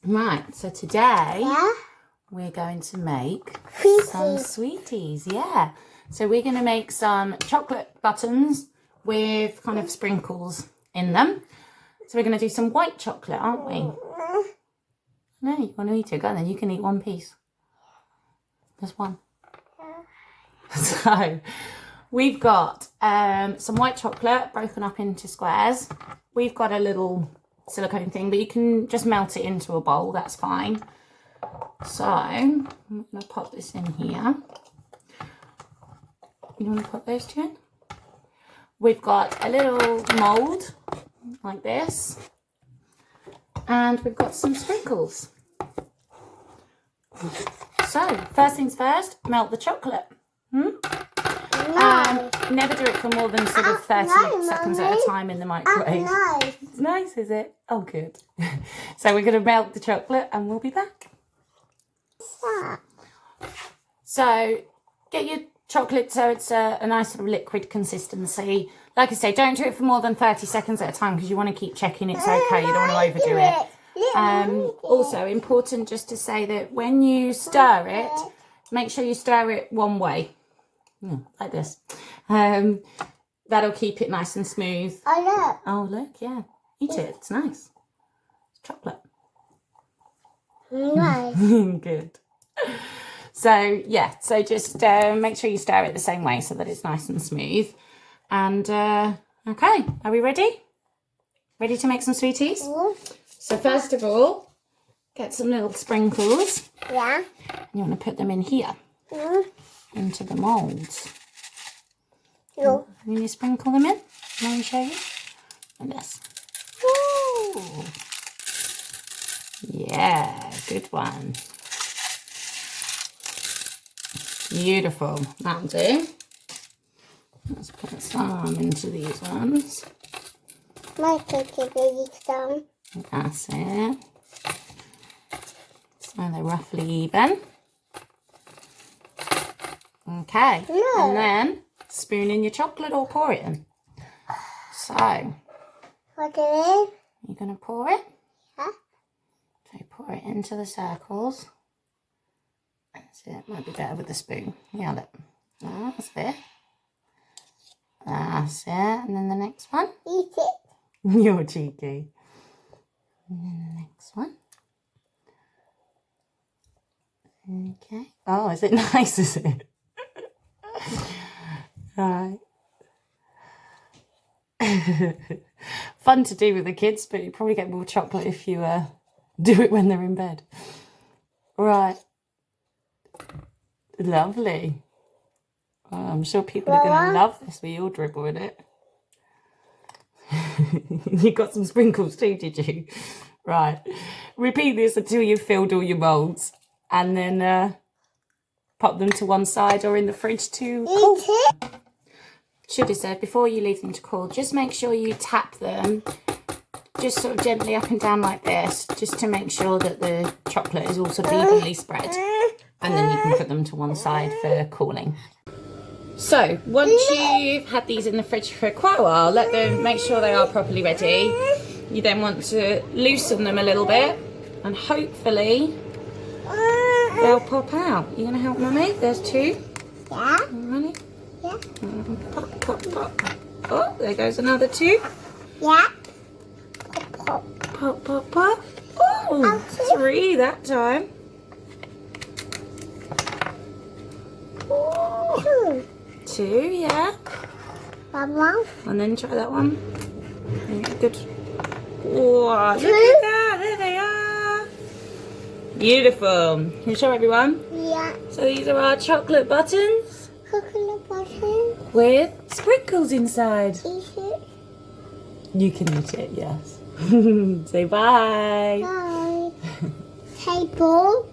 Right, so today Yeah. we're going to make Sweeties. some sweeties. Yeah. So we're going to make some chocolate buttons with kind of sprinkles in them. So we're going to do some white chocolate, aren't we? No, you want to eat it? Go on then. You can eat one piece. Just one. So we've got some white chocolate broken up into squares. We've got a little silicone thing, but you can just melt it into a bowl. That's fine. So I'm going to pop this in here. You want to put those two in? We've got a little mould like this. And we've got some sprinkles. So, first things first, melt the chocolate. No. Never do it for more than sort of 30 seconds at a time in the microwave. Nice. It's nice, is it? Oh, good. So we're going to melt the chocolate and we'll be back. So, get your chocolate so it's a nice sort of liquid consistency. Like I say, don't do it for more than 30 seconds at a time because you want to keep checking it's okay. You don't want to overdo it. Also, important just to say that when you stir it, make sure you stir it one way. Like this. That'll keep it nice and smooth. Oh, look, yeah. Eat it. It's nice. It's chocolate. Nice. Good. So, yeah. So just make sure you stir it the same way so that it's nice and smooth. And, okay. Are we ready? Ready to make some sweeties? So, first of all, get some little sprinkles. Yeah. You want to put them in here. Into the moulds. No. Will you sprinkle them in? Let me show you. Like this. Woo! Yeah, good one. Beautiful. That'll do. Let's put some into these ones. My cake is ready done. That's it. So they're roughly even. Okay. No. And then spoon in your chocolate or pour it in. So, What do you you're going to pour it. Yeah. So pour it into the circles. That's it. Might be better with the spoon. Yeah, look. That's it. That's it. And then the next one. eat it? You're cheeky. And then the next one. Okay. Oh, is it nice, is it? Right. Fun to do with the kids, but you probably get more chocolate if you do it when they're in bed. Right. Lovely. Oh, I'm sure people are going to love this with your dribble in it. You got some sprinkles too, did you? Right. Repeat this until you've filled all your moulds. And then pop them to one side or in the fridge to cool. Eat it? Should have said, before you leave them to cool, just make sure you tap them just sort of gently up and down like this, just to make sure that the chocolate is all sort of evenly spread. And then you can put them to one side for cooling. So, once you've had these in the fridge for quite a while, let them, make sure they are properly ready. You then want to loosen them a little bit, and hopefully they'll pop out. You gonna help Mummy? There's two. Yeah. Ready? Yeah. Pop, pop, pop. Oh, there goes another two. Yeah. Pop, pop, pop. Oh, three that time. Two, yeah. One. And then try that one. Good. Whoa, look at that. There they are. Beautiful. Can you show everyone? Yeah. So these are our chocolate buttons Coconut butter. with sprinkles inside. Eat it. You can eat it, yes. Say bye. Bye. Table.